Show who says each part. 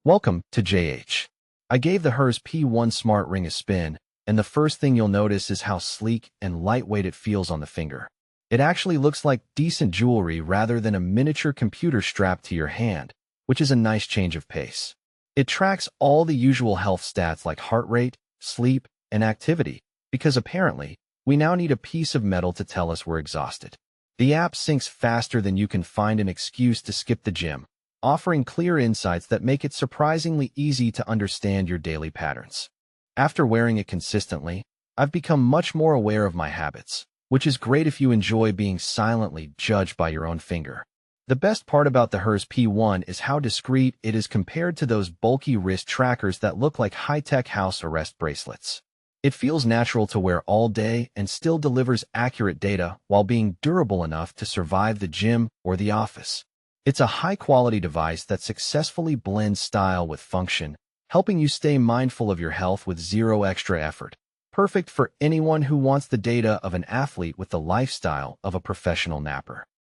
Speaker 1: Welcome to JH. I gave the Herz P1 Smart Ring a spin, and the first thing you'll notice is how sleek and lightweight it feels on the finger. It actually looks like decent jewelry rather than a miniature computer strapped to your hand, which is a nice change of pace. It tracks all the usual health stats like heart rate, sleep, and activity, because apparently, we now need a piece of metal to tell us we're exhausted. The app syncs faster than you can find an excuse to skip the gym, offering clear insights that make it surprisingly easy to understand your daily patterns. After wearing it consistently, I've become much more aware of my habits, which is great if you enjoy being silently judged by your own finger. The best part about the Herz P1 is how discreet it is compared to those bulky wrist trackers that look like high-tech house arrest bracelets. It feels natural to wear all day and still delivers accurate data while being durable enough to survive the gym or the office. It's a high-quality device that successfully blends style with function, helping you stay mindful of your health with zero extra effort. Perfect for anyone who wants the data of an athlete with the lifestyle of a professional napper.